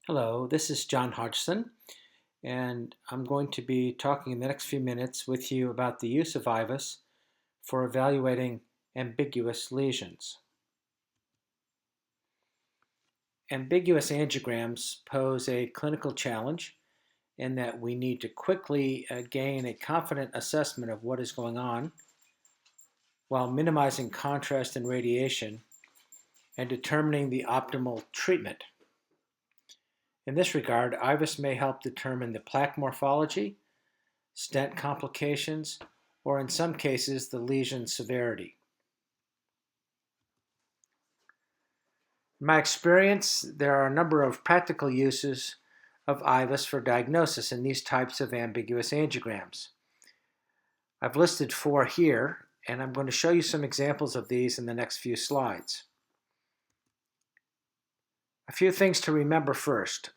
Hello, this is John Hodgson, and I'm going to be talking in the next few minutes with you about the use of IVUS for evaluating ambiguous lesions. Ambiguous angiograms pose a clinical challenge in that we need to quickly gain a confident assessment of what is going on while minimizing contrast and radiation and determining the optimal treatment. In this regard, IVUS may help determine the plaque morphology, stent complications, or in some cases, the lesion severity. In my experience, there are a number of practical uses of IVUS for diagnosis in these types of ambiguous angiograms. I've listed 4 here, and I'm going to show you some examples of these in the next few slides. A few things to remember first.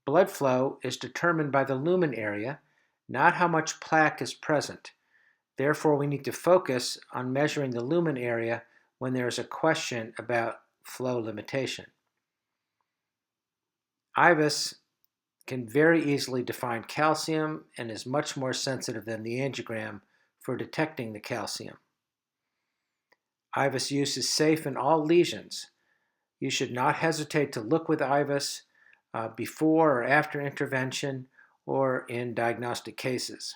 Blood flow is determined by the lumen area, not how much plaque is present. Therefore, we need to focus on measuring the lumen area when there is a question about flow limitation. IVUS can very easily define calcium and is much more sensitive than the angiogram for detecting the calcium. IVUS use is safe in all lesions. You should not hesitate to look with IVUS before or after intervention or in diagnostic cases.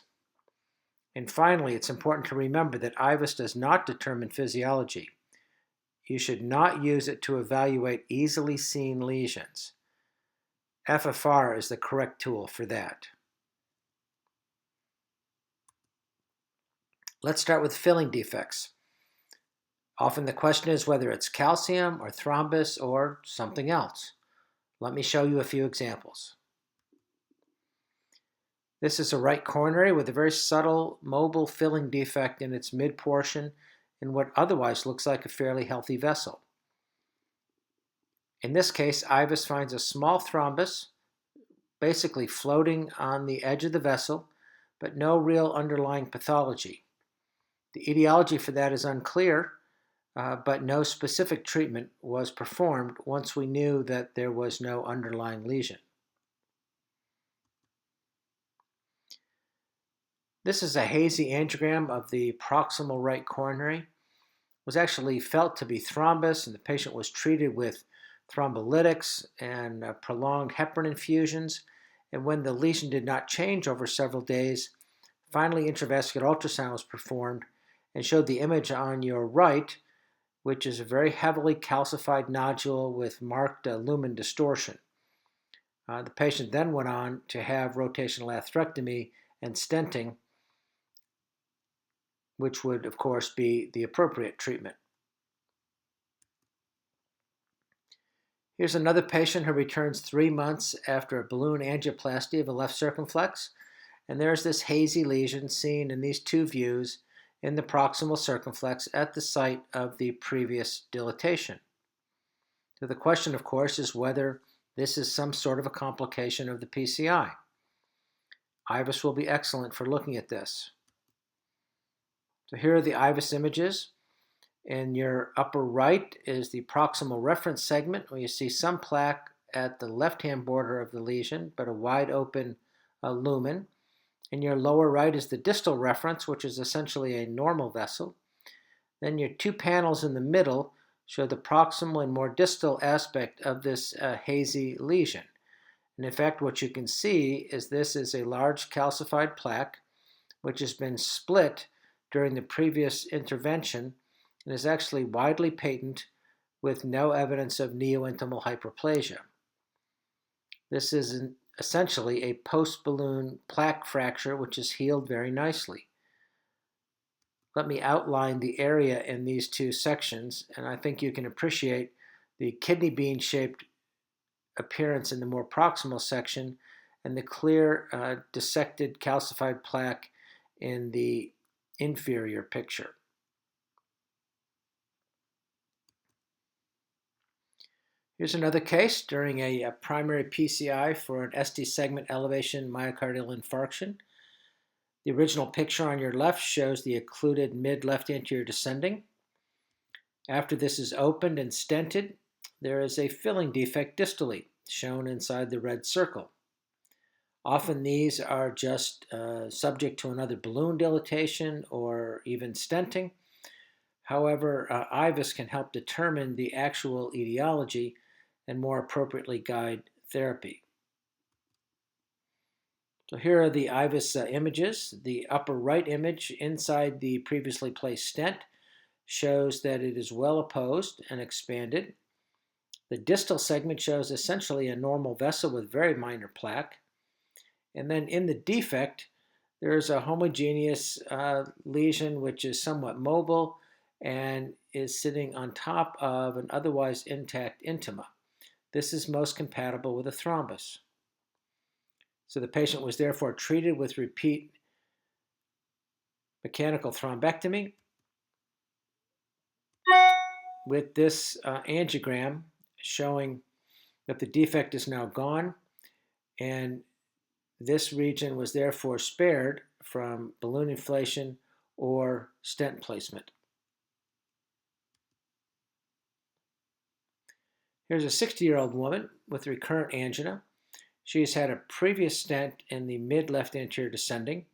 And finally, it's important to remember that IVUS does not determine physiology. You should not use it to evaluate easily seen lesions. FFR is the correct tool for that. Let's start with filling defects. Often the question is whether it's calcium or thrombus or something else. Let me show you a few examples. This is a right coronary with a very subtle mobile filling defect in its mid portion in what otherwise looks like a fairly healthy vessel. In this case, IVUS finds a small thrombus basically floating on the edge of the vessel, but no real underlying pathology. The etiology for that is unclear, but no specific treatment was performed once we knew that there was no underlying lesion. This is a Hazy angiogram of the proximal right coronary. It was actually felt to be thrombus, and the patient was treated with thrombolytics and prolonged heparin infusions. And when the lesion did not change over several days, finally intravascular ultrasound was performed and showed the image on your right, which is a very heavily calcified nodule with marked lumen distortion. The patient then went on to have rotational atherectomy and stenting, which would, of course, be the appropriate treatment. Here's another patient who returns 3 months after a balloon angioplasty of a left circumflex, and there's this hazy lesion seen in these 2 views in the proximal circumflex at the site of the previous dilatation. So the question, of course, is whether this is some sort of a complication of the PCI. IVUS will be excellent for looking at this. So here are the IVUS images. In your upper right is the proximal reference segment where you see some plaque at the left-hand border of the lesion, but a wide open lumen. In your lower right is the distal reference, which is essentially a normal vessel. Then your 2 panels in the middle show the proximal and more distal aspect of this hazy lesion. And in fact, what you can see is this is a large calcified plaque, which has been split during the previous intervention and is actually widely patent with no evidence of neointimal hyperplasia. This is essentially a post-balloon plaque fracture, which is healed very nicely. Let me outline the area in these 2 sections, and I think you can appreciate the kidney bean-shaped appearance in the more proximal section and the clear dissected calcified plaque in the inferior picture. Here's another case during a primary PCI for an ST segment elevation myocardial infarction. The original picture on your left shows the occluded mid-left anterior descending. After this is opened and stented, there is a filling defect distally, shown inside the red circle. Often these are just subject to another balloon dilatation or even stenting. However, IVUS can help determine the actual etiology and more appropriately guide therapy. So here are the IVUS images. The upper right image inside the previously placed stent shows that it is well opposed and expanded. The distal segment shows essentially a normal vessel with very minor plaque. And then in the defect, there is a homogeneous lesion which is somewhat mobile and is sitting on top of an otherwise intact intima. This is most compatible with a thrombus. So the patient was therefore treated with repeat mechanical thrombectomy. With this angiogram showing that the defect is now gone, and this region was therefore spared from balloon inflation or stent placement. Here's a 60-year-old woman with recurrent angina. She's had a previous stent in the mid-left anterior descending,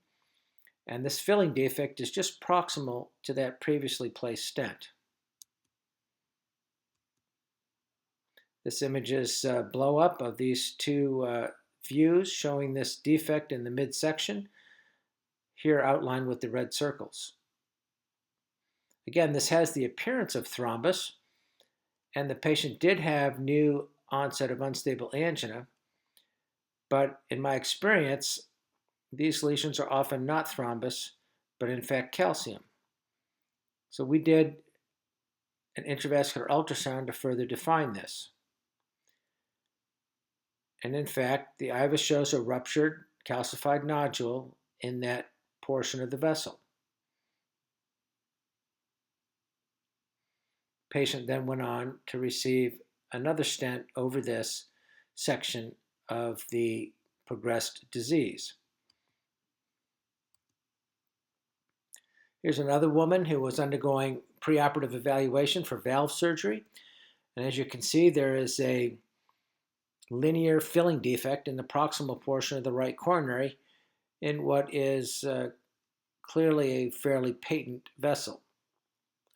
and this filling defect is just proximal to that previously placed stent. This image is blow-up of these two views showing this defect in the midsection, here outlined with the red circles. Again, this has the appearance of thrombus, and the patient did have new onset of unstable angina, but in my experience, these lesions are often not thrombus, but in fact calcium. So we did an intravascular ultrasound to further define this. And in fact, the IVUS shows a ruptured calcified nodule in that portion of the vessel. Patient then went on to receive another stent over this section of the progressed disease. Here's another woman who was undergoing preoperative evaluation for valve surgery. And as you can see, there is a linear filling defect in the proximal portion of the right coronary in what is clearly a fairly patent vessel.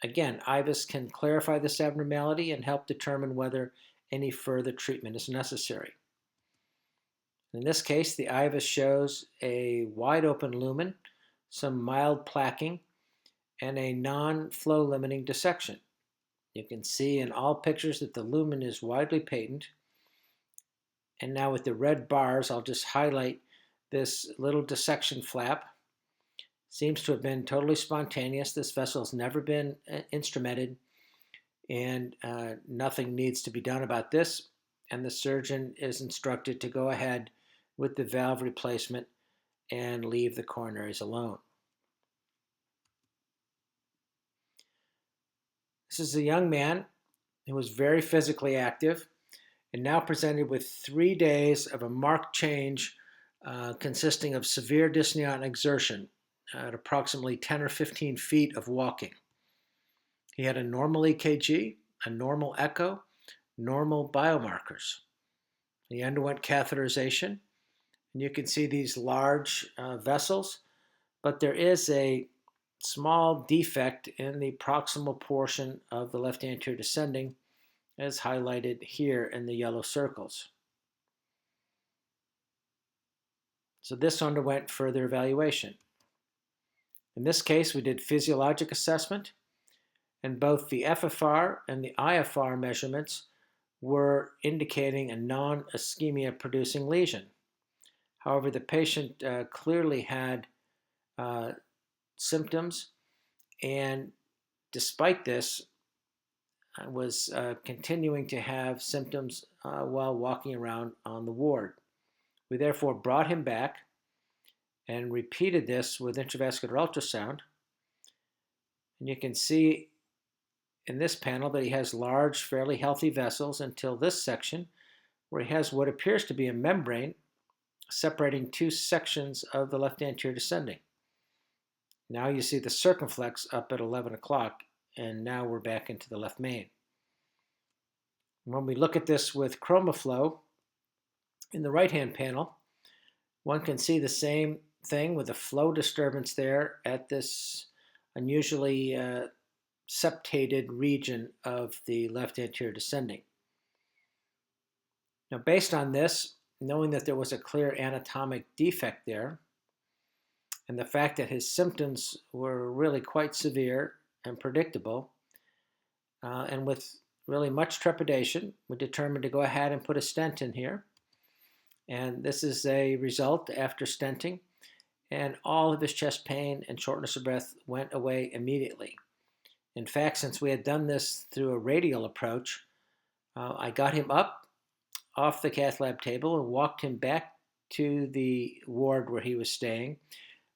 Again, IVUS can clarify this abnormality and help determine whether any further treatment is necessary. In this case, the IVUS shows a wide open lumen, some mild plaquing, and a non-flow limiting dissection. You can see in all pictures that the lumen is widely patent. And now with the red bars, I'll just highlight this little dissection flap. Seems to have been totally spontaneous. This vessel has never been instrumented, and nothing needs to be done about this. And the surgeon is instructed to go ahead with the valve replacement and leave the coronaries alone. This is a young man who was very physically active and now presented with 3 days of a marked change consisting of severe dyspnea and exertion at approximately 10 or 15 feet of walking. He had a normal EKG, a normal echo, normal biomarkers. He underwent catheterization, and you can see these large vessels, but there is a small defect in the proximal portion of the left anterior descending, as highlighted here in the yellow circles. So this underwent further evaluation. In this case, we did physiologic assessment, and both the FFR and the IFR measurements were indicating a non-ischemia producing lesion. However, the patient clearly had symptoms, and despite this, was continuing to have symptoms while walking around on the ward. We therefore brought him back and repeated this with intravascular ultrasound. And you can see in this panel that he has large, fairly healthy vessels until this section, where he has what appears to be a membrane separating two sections of the left anterior descending. Now you see the circumflex up at 11 o'clock, and now we're back into the left main. When we look at this with ChromaFlo, In the right-hand panel, one can see the same thing with a flow disturbance there at this unusually septated region of the left anterior descending. Now, based on this, knowing that there was a clear anatomic defect there, and the fact that his symptoms were really quite severe and predictable, and with really much trepidation, we determined to go ahead and put a stent in here. And this is a result after stenting, and all of his chest pain and shortness of breath went away immediately. In fact, since we had done this through a radial approach, I got him up off the cath lab table and walked him back to the ward where he was staying,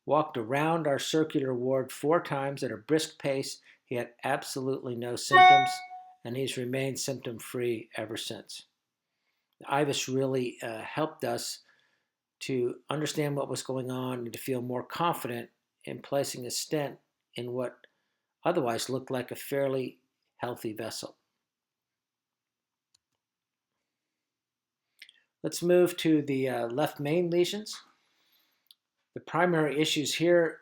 walked around our circular ward 4 times at a brisk pace. He had absolutely no symptoms, and he's remained symptom-free ever since. The IVUS really helped us to understand what was going on and to feel more confident in placing a stent in what otherwise looked like a fairly healthy vessel. Let's move to the left main lesions. The primary issues here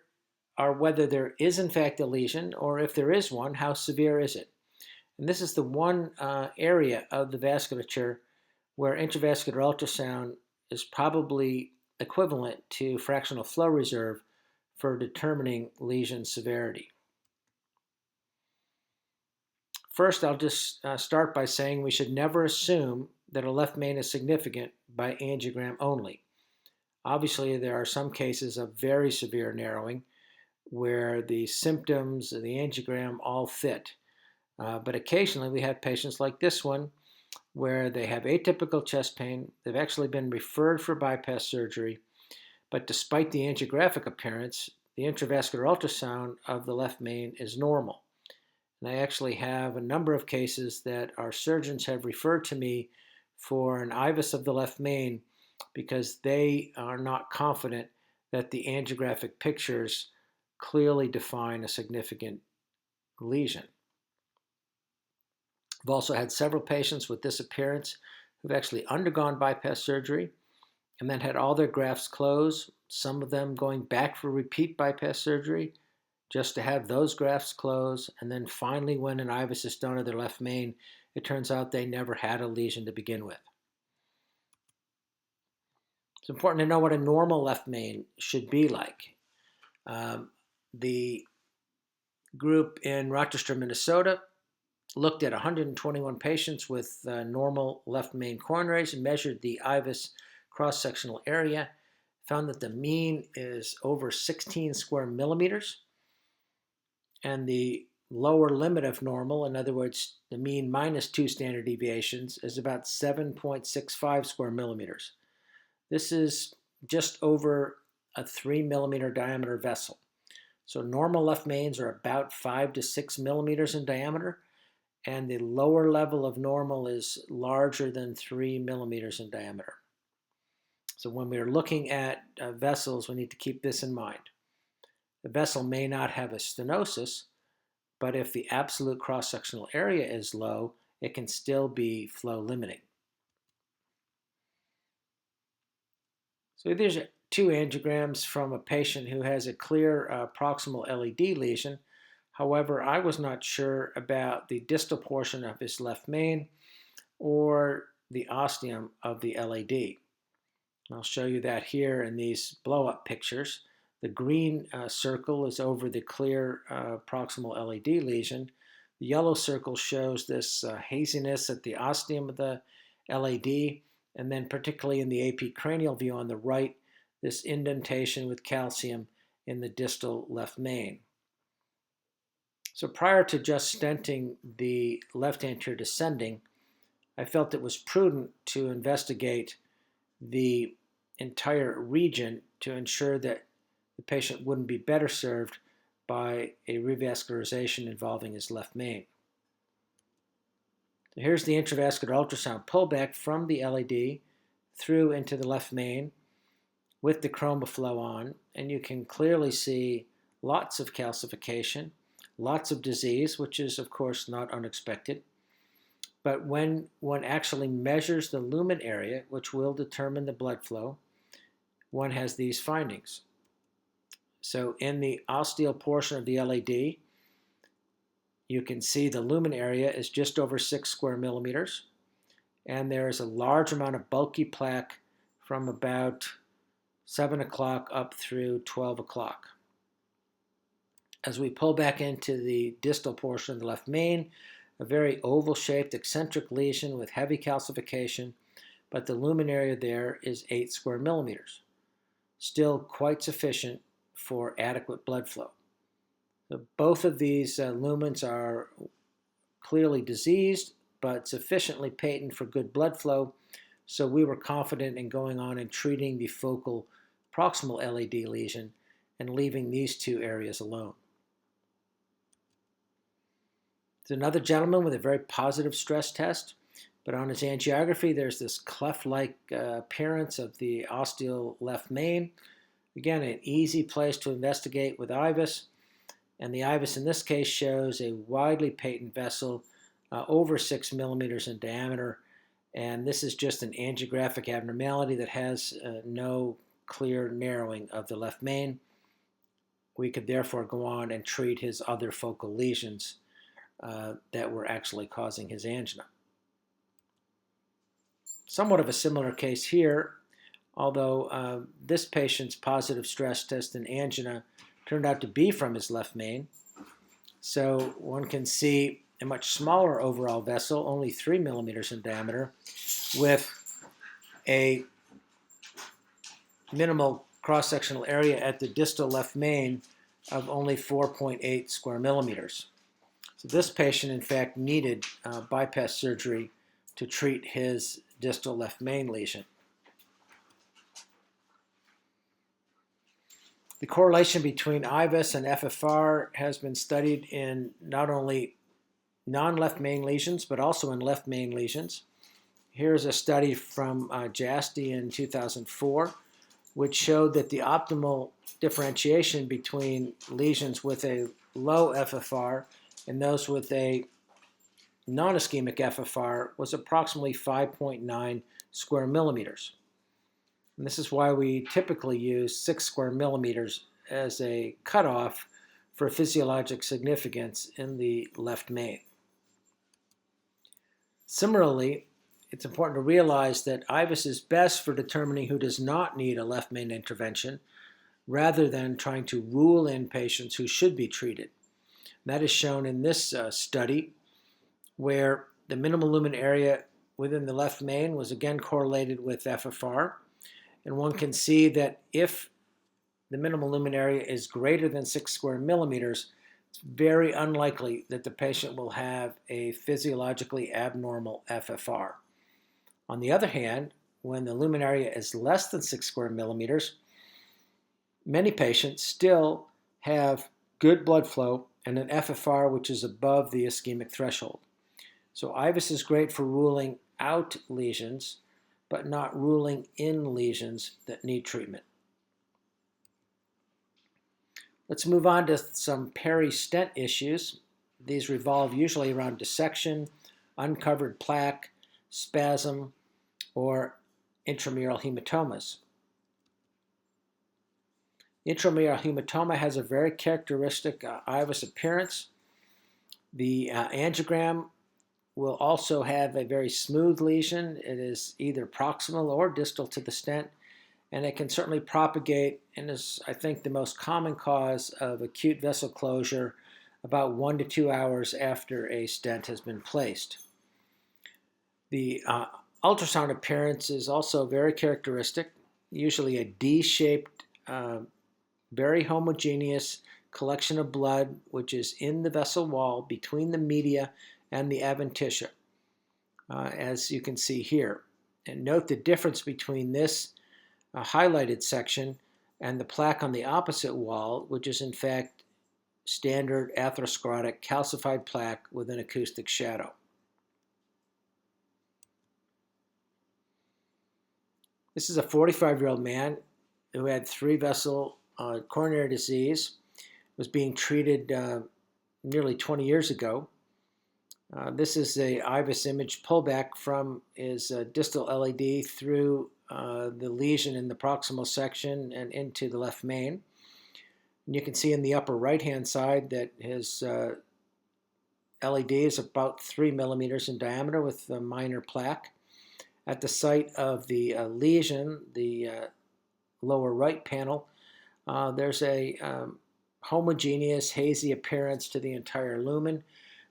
are whether there is in fact a lesion, or if there is one, how severe is it? And this is the one area of the vasculature where intravascular ultrasound is probably equivalent to fractional flow reserve for determining lesion severity. First, I'll just start by saying we should never assume that a left main is significant by angiogram only. Obviously, there are some cases of very severe narrowing where the symptoms of the angiogram all fit. But occasionally we have patients like this one where they have atypical chest pain. They've actually been referred for bypass surgery, but despite the angiographic appearance, the intravascular ultrasound of the left main is normal. And I actually have a number of cases that our surgeons have referred to me for an IVUS of the left main because they are not confident that the angiographic pictures clearly define a significant lesion. I've also had several patients with this appearance who've actually undergone bypass surgery and then had all their grafts closed, some of them going back for repeat bypass surgery just to have those grafts closed, and then finally when an IVUS is done of their left main, it turns out they never had a lesion to begin with. It's important to know what a normal left main should be like. The group in Rochester, Minnesota looked at 121 patients with normal left main coronaries and measured the IVUS cross-sectional area, found that the mean is over 16 square millimeters, and the lower limit of normal, in other words, the mean minus 2 standard deviations, is about 7.65 square millimeters. This is just over a 3 millimeter diameter vessel. So normal left mains are about 5 to 6 millimeters in diameter, and the lower level of normal is larger than 3 millimeters in diameter. So when we're looking at vessels, we need to keep this in mind. The vessel may not have a stenosis, but if the absolute cross-sectional area is low, it can still be flow limiting. So there's 2 angiograms from a patient who has a clear proximal LED lesion. However, I was not sure about the distal portion of his left main or the ostium of the LAD. I'll show you that here in these blow-up pictures. The green circle is over the clear proximal LED lesion. The yellow circle shows this haziness at the ostium of the LAD, and then particularly in the AP cranial view on the right, this indentation with calcium in the distal left main. So prior to just stenting the left anterior descending, I felt it was prudent to investigate the entire region to ensure that the patient wouldn't be better served by a revascularization involving his left main. So here's the intravascular ultrasound pullback from the LAD through into the left main with the ChromaFlo on, and you can clearly see lots of calcification, lots of disease, which is of course not unexpected. But when one actually measures the lumen area, which will determine the blood flow, one has these findings. So in the ostial portion of the LAD, you can see the lumen area is just over 6 square millimeters, and there is a large amount of bulky plaque from about 7 o'clock up through 12 o'clock. As we pull back into the distal portion of the left main, a very oval-shaped eccentric lesion with heavy calcification, but the lumen area there is 8 square millimeters. Still quite sufficient for adequate blood flow. So both of these lumens are clearly diseased, but sufficiently patent for good blood flow, so we were confident in going on and treating the focal proximal LAD lesion and leaving these two areas alone. There's another gentleman with a very positive stress test, but on his angiography there's this cleft-like appearance of the ostial left main. Again, an easy place to investigate with IVUS, and the IVUS in this case shows a widely patent vessel over 6 millimeters in diameter, and this is just an angiographic abnormality that has no clear narrowing of the left main. We could therefore go on and treat his other focal lesions that were actually causing his angina. Somewhat of a similar case here, although this patient's positive stress test and angina turned out to be from his left main. So one can see a much smaller overall vessel, only 3 millimeters in diameter, with a minimal cross-sectional area at the distal left main of only 4.8 square millimeters. So this patient, in fact, needed bypass surgery to treat his distal left main lesion. The correlation between IVUS and FFR has been studied in not only non-left main lesions, but also in left main lesions. Here's a study from Jasti in 2004, which showed that the optimal differentiation between lesions with a low FFR and those with a non-ischemic FFR was approximately 5.9 square millimeters. And this is why we typically use 6 square millimeters as a cutoff for physiologic significance in the left main. Similarly, it's important to realize that IVUS is best for determining who does not need a left main intervention, rather than trying to rule in patients who should be treated. That is shown in this study, where the minimal lumen area within the left main was again correlated with FFR. And one can see that if the minimal lumen area is greater than 6 square millimeters, it's very unlikely that the patient will have a physiologically abnormal FFR. On the other hand, when the lumen area is less than 6 square millimeters, many patients still have good blood flow and an FFR which is above the ischemic threshold. So IVUS is great for ruling out lesions, but not ruling in lesions that need treatment. Let's move on to some Peri-stent issues. These revolve usually around dissection, uncovered plaque, spasm, or intramural hematomas. Intramural hematoma has a very characteristic IVUS appearance. The angiogram will also have a very smooth lesion. It is either proximal or distal to the stent, and it can certainly propagate and is, I think, the most common cause of acute vessel closure about 1 to 2 hours after a stent has been placed. The ultrasound appearance is also very characteristic, usually a D-shaped, very homogeneous collection of blood which is in the vessel wall between the media and the adventitia, as you can see here. And note the difference between this highlighted section and the plaque on the opposite wall, which is in fact standard atherosclerotic calcified plaque with an acoustic shadow. This is a 45-year-old man who had 3-vessel coronary disease, was being treated nearly 20 years ago. This is a IVUS image pullback from his distal LAD through the lesion in the proximal section and into the left main. And you can see in the upper right-hand side that his LAD is about 3 millimeters in diameter with a minor plaque. At the site of the lesion, the lower right panel, there's a homogeneous, hazy appearance to the entire lumen,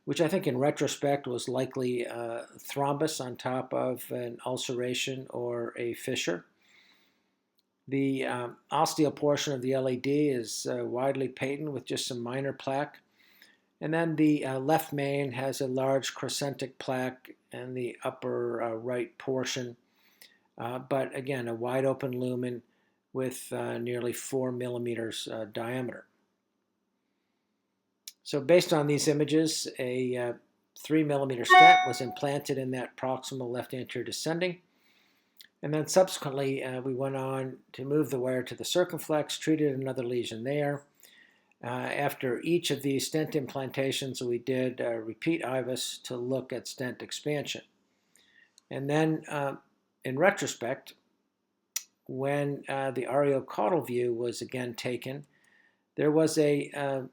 which I think in retrospect was likely thrombus on top of an ulceration or a fissure. The ostial portion of the LAD is widely patent with just some minor plaque. And then the left main has a large crescentic plaque in the upper right portion, but again, a wide open lumen with nearly 4 millimeters diameter. So based on these images, a 3 millimeter stent was implanted in that proximal left anterior descending. And then subsequently, we went on to move the wire to the circumflex, treated another lesion there. After each of these stent implantations, we did repeat IVUS to look at stent expansion. And then in retrospect, when the ariocaudal view was again taken, there was a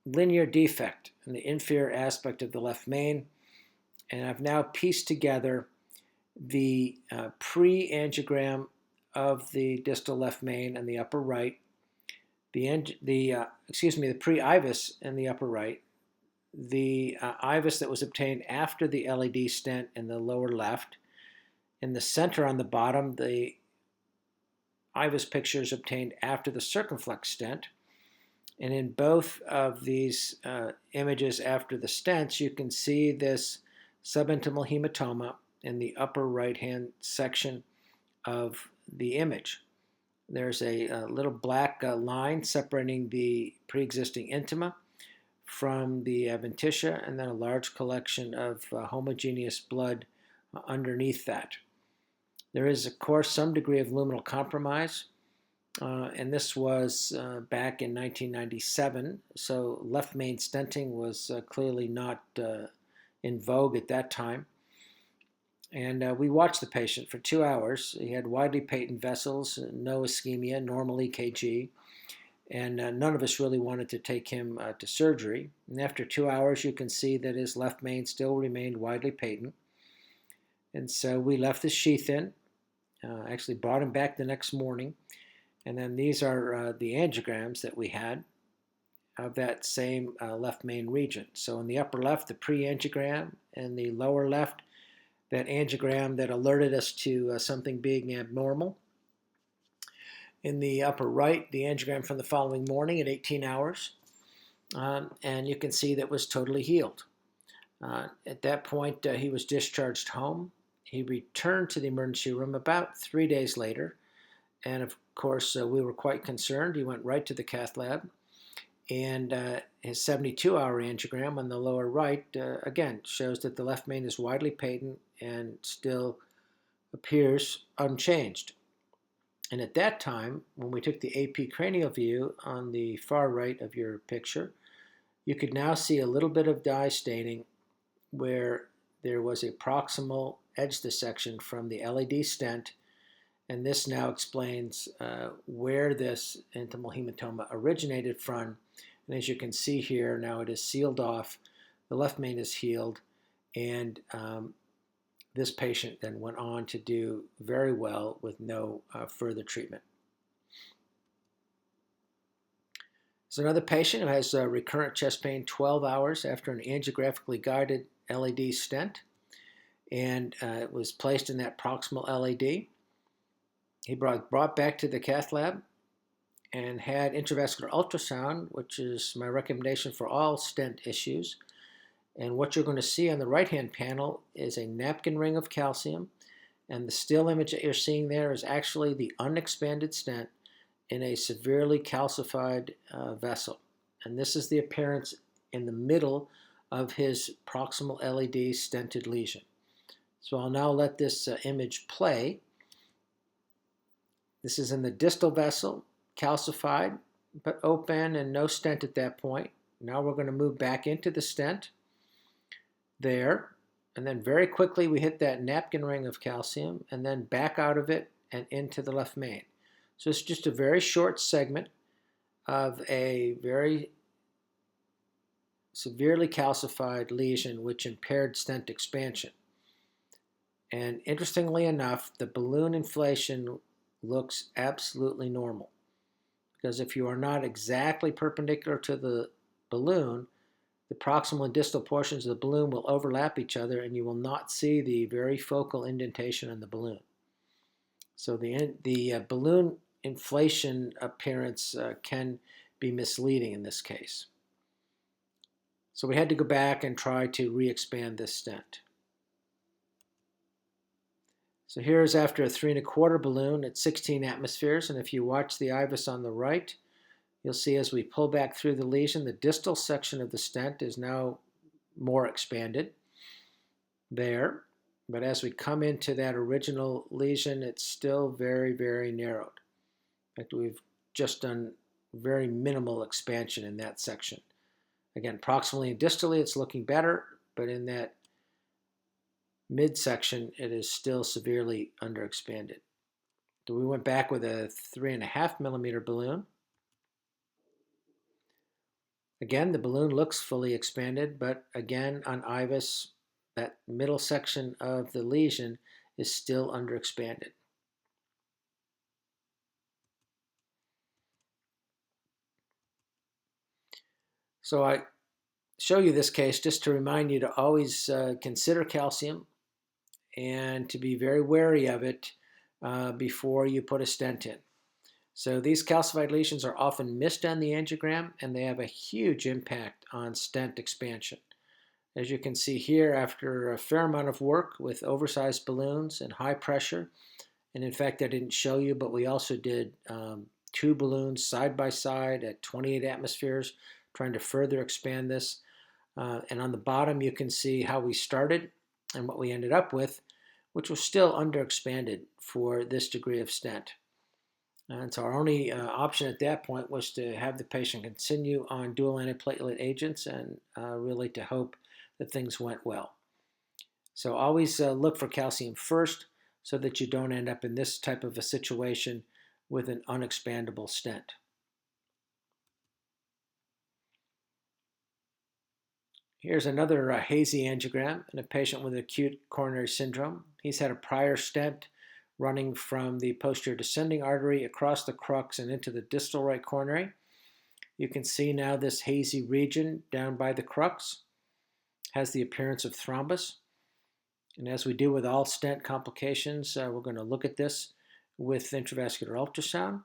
linear defect in the inferior aspect of the left main, and I've now pieced together the pre-angiogram of the distal left main and the upper right, the pre-IVUS in the upper right, the IVUS that was obtained after the LAD stent in the lower left, in the center on the bottom, the IVUS pictures obtained after the circumflex stent. And in both of these images after the stents, you can see this subintimal hematoma in the upper right-hand section of the image. There's a little black line separating the pre-existing intima from the adventitia, and then a large collection of homogeneous blood underneath that. There is, of course, some degree of luminal compromise, and this was back in 1997, so left main stenting was clearly not in vogue at that time. And we watched the patient for 2 hours. He had widely patent vessels, no ischemia, normal EKG, and none of us really wanted to take him to surgery. And after 2 hours, you can see that his left main still remained widely patent. And so we left the sheath in, actually brought him back the next morning. And then these are the angiograms that we had of that same left main region. So in the upper left, the pre-angiogram, and the lower left, that angiogram that alerted us to something being abnormal. In the upper right, the angiogram from the following morning at 18 hours. And you can see that was totally healed. At that point, he was discharged home. He returned to the emergency room about 3 days later. And of course, we were quite concerned. He went right to the cath lab. And his 72-hour angiogram on the lower right, again, shows that the left main is widely patent and still appears unchanged. And at that time, when we took the AP cranial view on the far right of your picture, you could now see a little bit of dye staining where there was a proximal edge dissection from the LAD stent. And this now explains where this intimal hematoma originated from. And as you can see here, now it is sealed off. The left main is healed. And this patient then went on to do very well with no further treatment. There's another patient who has recurrent chest pain 12 hours after an angiographically guided LAD stent. And it was placed in that proximal LAD. He brought back to the cath lab and had intravascular ultrasound, which is my recommendation for all stent issues. And what you're going to see on the right-hand panel is a napkin ring of calcium. And the still image that you're seeing there is actually the unexpanded stent in a severely calcified vessel. And this is the appearance in the middle of his proximal LAD stented lesion. So I'll now let this image play. This is in the distal vessel, calcified, but open and no stent at that point. Now we're going to move back into the stent. there, and then very quickly we hit that napkin ring of calcium and then back out of it and into the left main. So it's just a very short segment of a very severely calcified lesion which impaired stent expansion. And interestingly enough, the balloon inflation looks absolutely normal, because if you are not exactly perpendicular to the balloon, the proximal and distal portions of the balloon will overlap each other and you will not see the very focal indentation on the balloon. So the balloon inflation appearance can be misleading in this case. So we had to go back and try to re-expand this stent. So here's after a 3 1/4 balloon at 16 atmospheres, and if you watch the IVUS on the right, you'll see as we pull back through the lesion, the distal section of the stent is now more expanded there. But as we come into that original lesion, it's still very, very narrowed. In fact, we've just done very minimal expansion in that section. Again, proximally and distally, it's looking better, but in that midsection, it is still severely underexpanded. So we went back with a 3 1/2 millimeter balloon. Again, the balloon looks fully expanded, but again, on IVUS, that middle section of the lesion is still underexpanded. So I show you this case just to remind you to always consider calcium and to be very wary of it before you put a stent in. So these calcified lesions are often missed on the angiogram, and they have a huge impact on stent expansion. As you can see here, after a fair amount of work with oversized balloons and high pressure, and in fact I didn't show you, but we also did 2 balloons side by side at 28 atmospheres, trying to further expand this. And on the bottom you can see how we started and what we ended up with, which was still underexpanded for this degree of stent. And so our only option at that point was to have the patient continue on dual antiplatelet agents and really to hope that things went well. So always look for calcium first so that you don't end up in this type of a situation with an unexpandable stent. Here's another Hazy angiogram in a patient with acute coronary syndrome. He's had a prior stent running from the posterior descending artery across the crux and into the distal right coronary. You can see now this hazy region down by the crux has the appearance of thrombus. And as we do with all stent complications, we're going to look at this with intravascular ultrasound.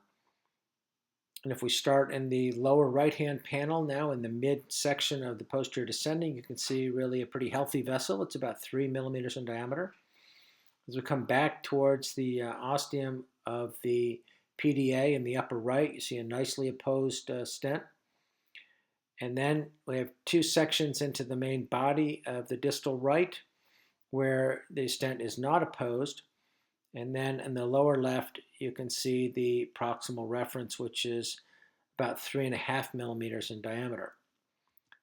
And if we start in the lower right-hand panel now in the midsection of the posterior descending, you can see really a pretty healthy vessel. It's about 3 millimeters in diameter. As we come back towards the ostium of the PDA in the upper right, you see a nicely opposed stent. And then we have 2 sections into the main body of the distal right where the stent is not opposed. And then in the lower left, you can see the proximal reference, which is about 3 1/2 millimeters in diameter.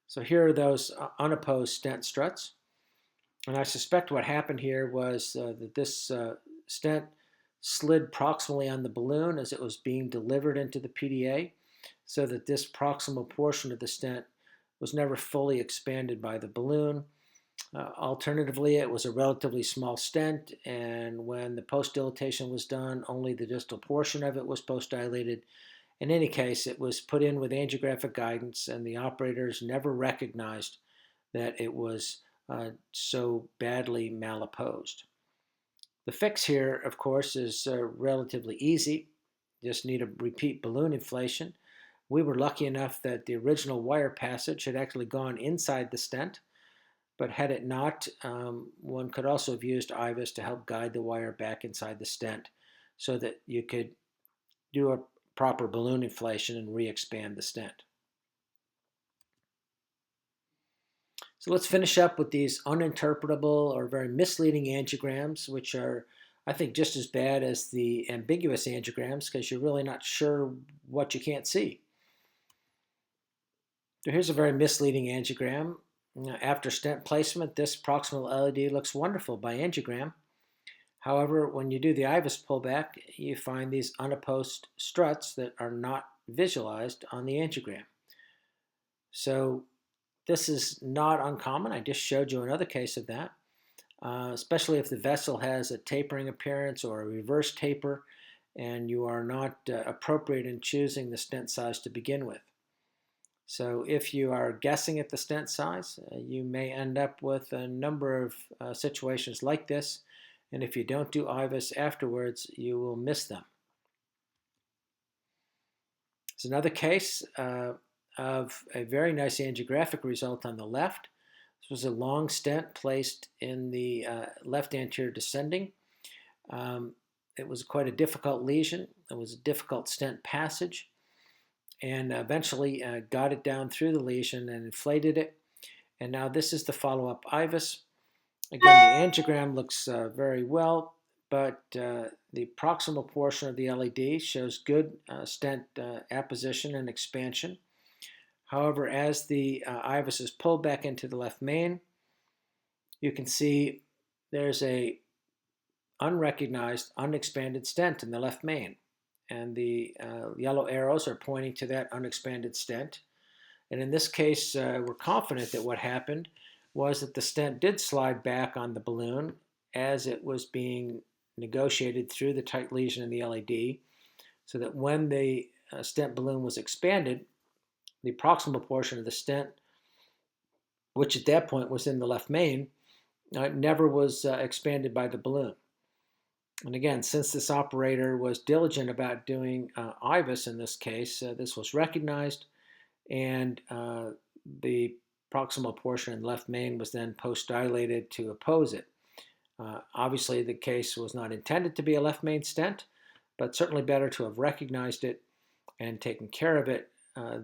So here are those unopposed stent struts. And I suspect what happened here was that this stent slid proximally on the balloon as it was being delivered into the PDA, so that this proximal portion of the stent was never fully expanded by the balloon. Alternatively, it was a relatively small stent, and when the post-dilatation was done, only the distal portion of it was post-dilated. In any case, it was put in with angiographic guidance, and the operators never recognized that it was so badly malopposed. The fix here, of course, is relatively easy. Just need a repeat balloon inflation. We were lucky enough that the original wire passage had actually gone inside the stent, but had it not, one could also have used IVUS to help guide the wire back inside the stent so that you could do a proper balloon inflation and re-expand the stent. So let's finish up with these uninterpretable or very misleading angiograms, which are, I think, just as bad as the ambiguous angiograms because you're really not sure what you can't see. So here's a very misleading angiogram. After stent placement, this proximal LED looks wonderful by angiogram. However, when you do the IVUS pullback, you find these unopposed struts that are not visualized on the angiogram. So this is not uncommon. I just showed you another case of that, especially if the vessel has a tapering appearance or a reverse taper and you are not appropriate in choosing the stent size to begin with. So if you are guessing at the stent size, you may end up with a number of situations like this, and if you don't do IVUS afterwards, you will miss them. It's another case of a very nice angiographic result on the left. This was a long stent placed in the left anterior descending. It was quite a difficult lesion. It was a difficult stent passage, and eventually got it down through the lesion and inflated it. And now this is the follow-up IVUS. Again, the angiogram looks very well, but the proximal portion of the LED shows good stent apposition and expansion. However, as the IVUS is pulled back into the left main, you can see there's a unrecognized, unexpanded stent in the left main. And the yellow arrows are pointing to that unexpanded stent. And in this case, we're confident that what happened was that the stent did slide back on the balloon as it was being negotiated through the tight lesion in the LED, so that when the stent balloon was expanded, the proximal portion of the stent, which at that point was in the left main, never was expanded by the balloon. And again, since this operator was diligent about doing IVUS in this case, this was recognized, and the proximal portion in the left main was then post-dilated to oppose it. Obviously, the case was not intended to be a left main stent, but certainly better to have recognized it and taken care of it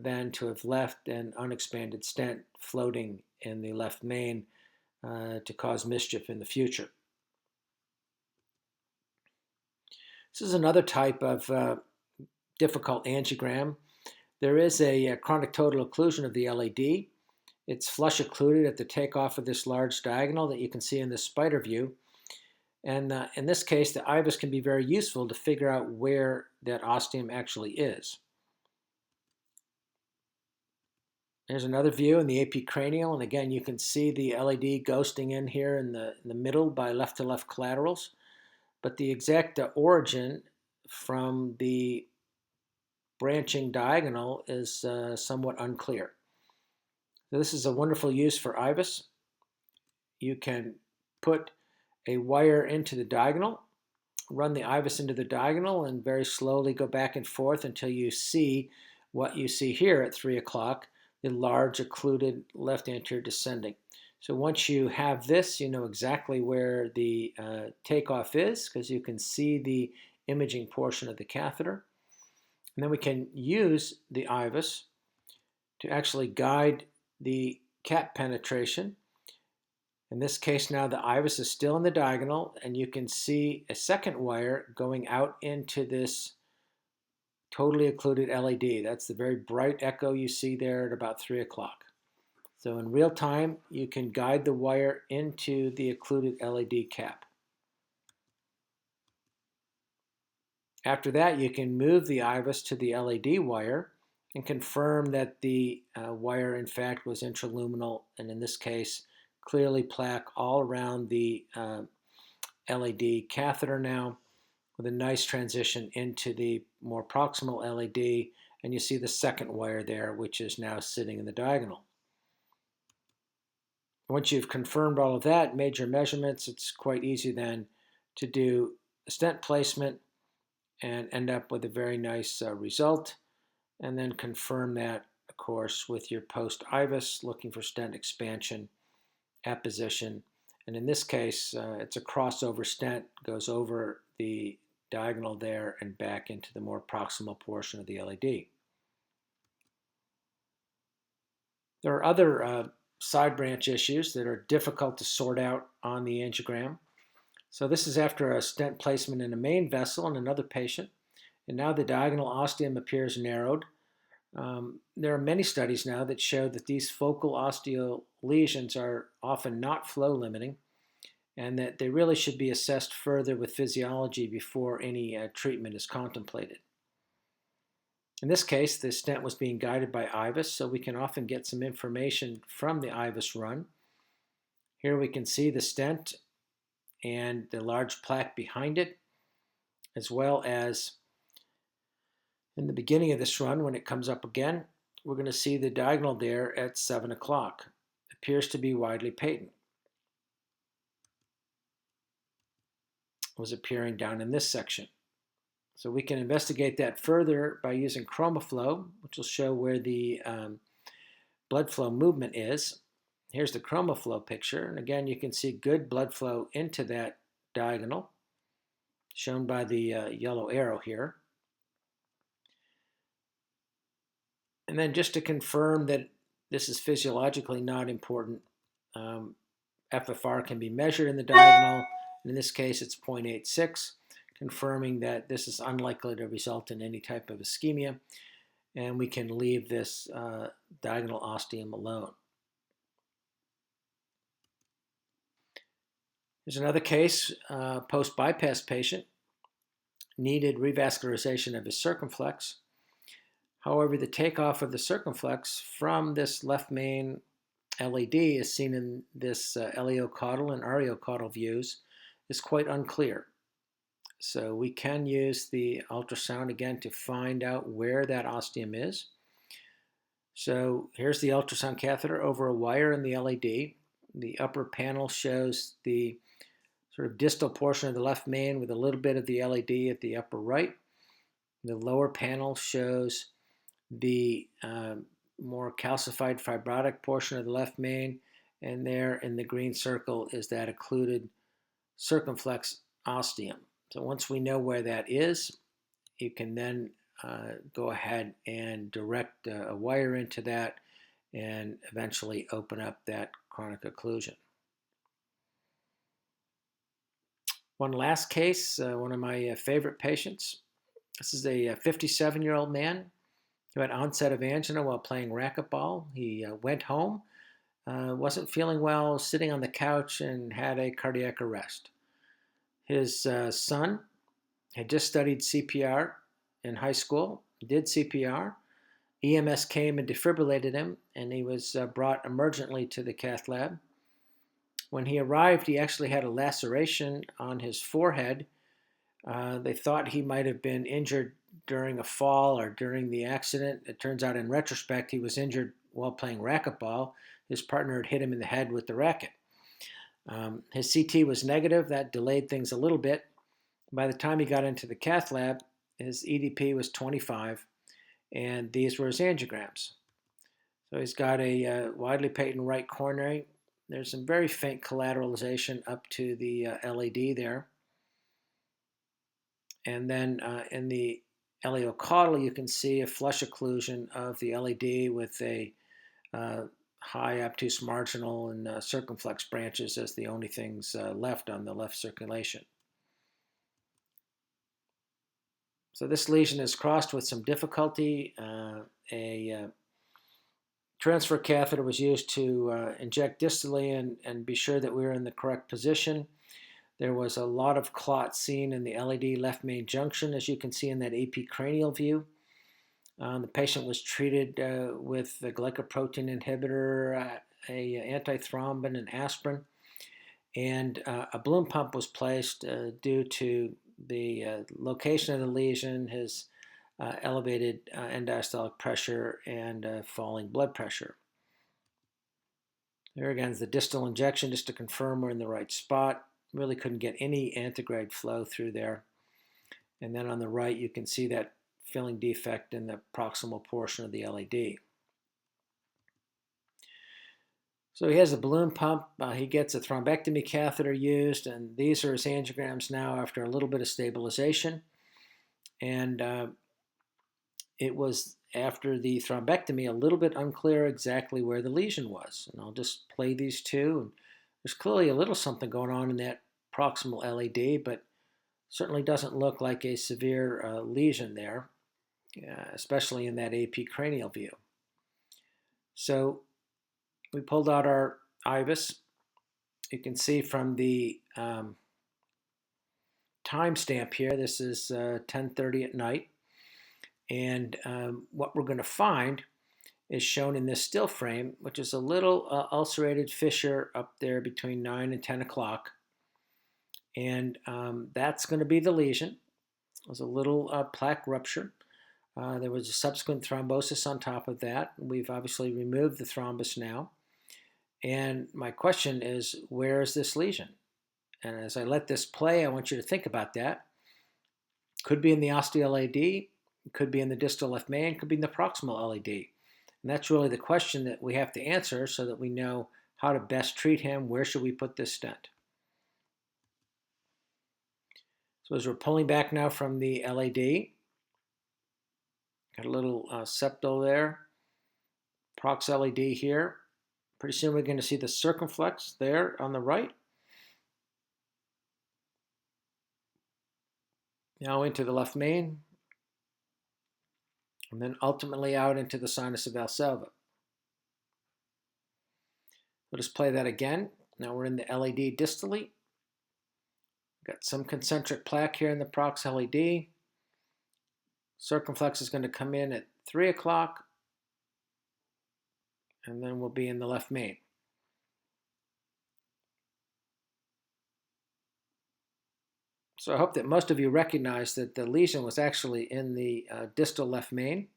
than to have left an unexpanded stent floating in the left main to cause mischief in the future. This is another type of difficult angiogram. There is a chronic total occlusion of the LED. It's flush occluded at the takeoff of this large diagonal that you can see in this spider view. And in this case, the IVUS can be very useful to figure out where that ostium actually is. There's another view in the AP cranial, and again, you can see the LED ghosting in here in the middle by left-to-left collaterals. But the exact origin from the branching diagonal is somewhat unclear. So this is a wonderful use for IVUS. You can put a wire into the diagonal, run the IVUS into the diagonal, and very slowly go back and forth until you see what you see here at 3 o'clock, the large occluded left anterior descending. So once you have this, you know exactly where the takeoff is, because you can see the imaging portion of the catheter. And then we can use the IVUS to actually guide the cap penetration. In this case now the IVUS is still in the diagonal, and you can see a second wire going out into this totally occluded LED. That's the very bright echo you see there at about 3 o'clock. So in real time, you can guide the wire into the occluded LED cap. After that, you can move the IVUS to the LED wire and confirm that the wire, in fact, was intraluminal, and in this case, clearly plaque all around the LED catheter now, with a nice transition into the more proximal LED, and you see the second wire there, which is now sitting in the diagonal. Once you've confirmed all of that, made your measurements, it's quite easy then to do a stent placement and end up with a very nice result, and then confirm that, of course, with your post-IVUS, looking for stent expansion, apposition, and in this case, it's a crossover stent, goes over the diagonal there and back into the more proximal portion of the LED. There are other side branch issues that are difficult to sort out on the angiogram. So this is after a stent placement in a main vessel in another patient, and now the diagonal ostium appears narrowed. There are many studies now that show that these focal osteo lesions are often not flow limiting and that they really should be assessed further with physiology before any treatment is contemplated. In this case, the stent was being guided by IVUS, so we can often get some information from the IVUS run. Here we can see the stent and the large plaque behind it, as well as in the beginning of this run, when it comes up again, we're going to see the diagonal there at 7 o'clock. It appears to be widely patent. It was appearing down in this section. So we can investigate that further by using ChromaFlo, which will show where the blood flow movement is. Here's the ChromaFlo picture. And again, you can see good blood flow into that diagonal, shown by the yellow arrow here. And then just to confirm that this is physiologically not important, FFR can be measured in the diagonal. In this case, it's 0.86, confirming that this is unlikely to result in any type of ischemia, and we can leave this diagonal ostium alone. There's another case, post-bypass patient, needed revascularization of his circumflex. However, the takeoff of the circumflex from this left main LED, as seen in this eleocaudal and ariocaudal views, is quite unclear. So we can use the ultrasound again to find out where that ostium is. So here's the ultrasound catheter over a wire in the LED. The upper panel shows the sort of distal portion of the left main with a little bit of the LED at the upper right. The lower panel shows the more calcified fibrotic portion of the left main, and there in the green circle is that occluded circumflex ostium. So once we know where that is, you can then go ahead and direct a wire into that and eventually open up that chronic occlusion. One last case, one of my favorite patients. This is a 57-year-old man who had onset of angina while playing racquetball. He went home, wasn't feeling well, sitting on the couch, and had a cardiac arrest. His son had just studied CPR in high school, did CPR. EMS came and defibrillated him, and he was brought emergently to the cath lab. When he arrived, he actually had a laceration on his forehead. They thought he might have been injured during a fall or during the accident. It turns out in retrospect he was injured while playing racquetball. His partner had hit him in the head with the racket. His CT was negative. That delayed things a little bit. By the time he got into the cath lab, his EDP was 25, and these were his angiograms. So he's got a widely patent right coronary. There's some very faint collateralization up to the LED there. And then in the eleocaudal, you can see a flush occlusion of the LED with a high obtuse marginal and circumflex branches as the only things left on the left circulation. So this lesion is crossed with some difficulty. A transfer catheter was used to inject distally and be sure that we were in the correct position. There was a lot of clot seen in the LED left main junction, as you can see in that AP cranial view. The patient was treated with a glycoprotein inhibitor, a antithrombin, and aspirin, and a balloon pump was placed due to the location of the lesion, his elevated end-diastolic pressure, and falling blood pressure. There again is the distal injection just to confirm we're in the right spot. Really couldn't get any antegrade flow through there. And then on the right, you can see that filling defect in the proximal portion of the LED. So he has a balloon pump. He gets a thrombectomy catheter used, and these are his angiograms now after a little bit of stabilization. And it was after the thrombectomy a little bit unclear exactly where the lesion was. And I'll just play these two. And there's clearly a little something going on in that proximal LED, but certainly doesn't look like a severe lesion there. especially in that AP cranial view. So we pulled out our IVUS. You can see from the timestamp here, this is 10:30 at night. And what we're going to find is shown in this still frame, which is a little ulcerated fissure up there between 9 and 10 o'clock. And that's going to be the lesion. There's a little plaque rupture. There was a subsequent thrombosis on top of that. We've obviously removed the thrombus now. And my question is, where is this lesion? And as I let this play, I want you to think about that. Could be in the ostial LAD, could be in the distal left main, could be in the proximal LAD. And that's really the question that we have to answer so that we know how to best treat him. Where should we put this stent? So as we're pulling back now from the LAD, got a little septal there, prox LAD here. Pretty soon we're going to see the circumflex there on the right. Now into the left main, and then ultimately out into the sinus of Valsalva. We'll just play that again. Now we're in the LAD distally. Got some concentric plaque here in the prox LAD. Circumflex is going to come in at 3 o'clock, and then we'll be in the left main. So I hope that most of you recognize that the lesion was actually in the distal left main,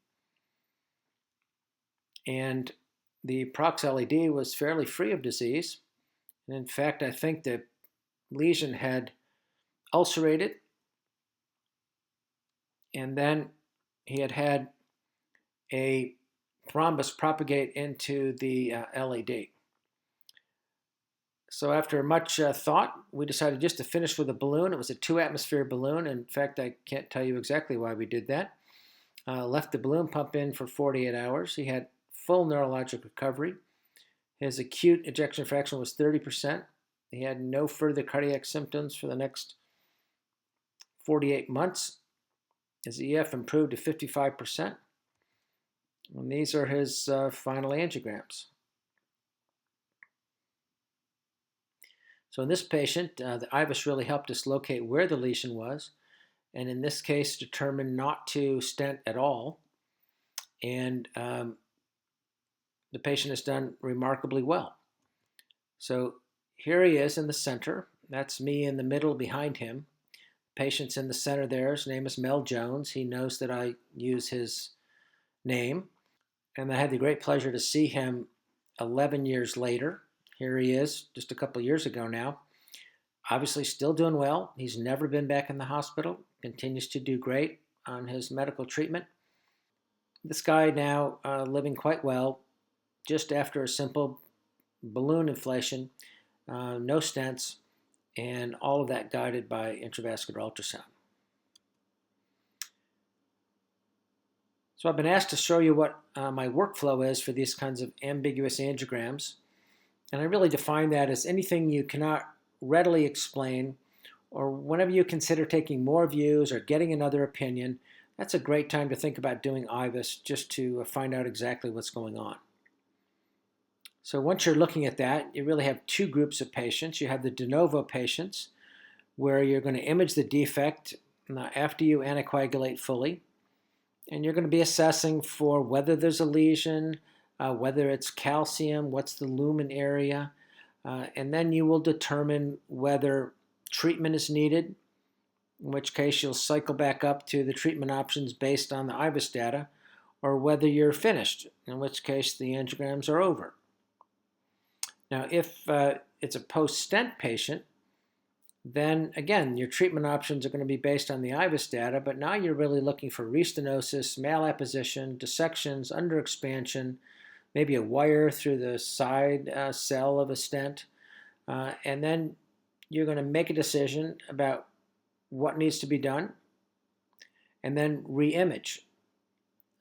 and the prox LAD was fairly free of disease. And in fact, I think the lesion had ulcerated, and then he had had a thrombus propagate into the LAD. So after much thought, we decided just to finish with a balloon. It was a 2-atmosphere balloon. In fact, I can't tell you exactly why we did that. Left the balloon pump in for 48 hours. He had full neurologic recovery. His acute ejection fraction was 30%. He had no further cardiac symptoms for the next 48 months. His EF improved to 55%. And these are his final angiograms. So in this patient, the IVUS really helped us locate where the lesion was, and in this case, determined not to stent at all. And the patient has done remarkably well. So here he is in the center. That's me in the middle behind him. The patient's in the center there. His name is Mel Jones. He knows that I use his name. And I had the great pleasure to see him 11 years later. Here he is, just a couple years ago now. Obviously still doing well. He's never been back in the hospital. Continues to do great on his medical treatment. This guy now living quite well, just after a simple balloon inflation, no stents, and all of that guided by intravascular ultrasound. So I've been asked to show you what my workflow is for these kinds of ambiguous angiograms. And I really define that as anything you cannot readily explain, or whenever you consider taking more views or getting another opinion, that's a great time to think about doing IVUS just to find out exactly what's going on. So once you're looking at that, you really have two groups of patients. You have the de novo patients, where you're going to image the defect after you anticoagulate fully, and you're going to be assessing for whether there's a lesion, whether it's calcium, what's the lumen area, and then you will determine whether treatment is needed, in which case you'll cycle back up to the treatment options based on the IVUS data, or whether you're finished, in which case the angiograms are over. Now, if it's a post-stent patient, then again, your treatment options are going to be based on the IVUS data, but now you're really looking for restenosis, malapposition, dissections, underexpansion, maybe a wire through the side cell of a stent, and then you're going to make a decision about what needs to be done, and then re-image.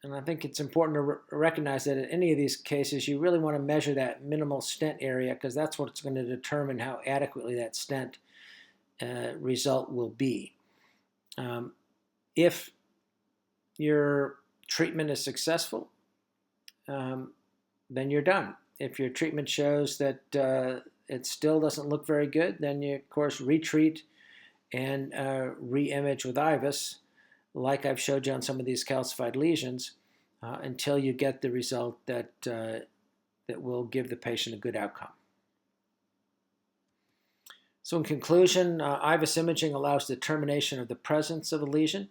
And I think it's important to recognize that in any of these cases, you really want to measure that minimal stent area, because that's what's going to determine how adequately that stent result will be. If your treatment is successful, then you're done. If your treatment shows that it still doesn't look very good, then you, of course, retreat and re-image with IVUS, like I've showed you on some of these calcified lesions, until you get the result that will give the patient a good outcome. So in conclusion, IVUS imaging allows determination of the presence of a lesion,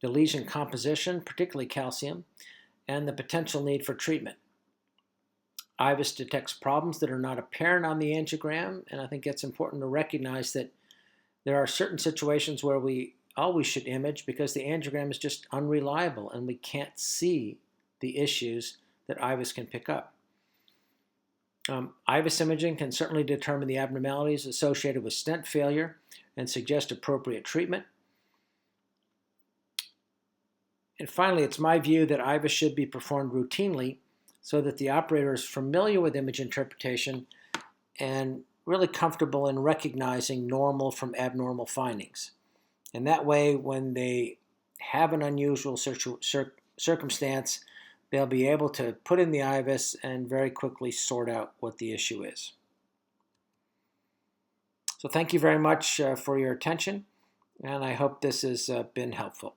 the lesion composition, particularly calcium, and the potential need for treatment. IVUS detects problems that are not apparent on the angiogram, and I think it's important to recognize that there are certain situations where we always should image because the angiogram is just unreliable and we can't see the issues that IVUS can pick up. IVUS imaging can certainly determine the abnormalities associated with stent failure and suggest appropriate treatment. And finally, it's my view that IVUS should be performed routinely so that the operator is familiar with image interpretation and really comfortable in recognizing normal from abnormal findings. And that way, when they have an unusual circumstance, they'll be able to put in the IVUS and very quickly sort out what the issue is. So thank you very much for your attention, and I hope this has been helpful.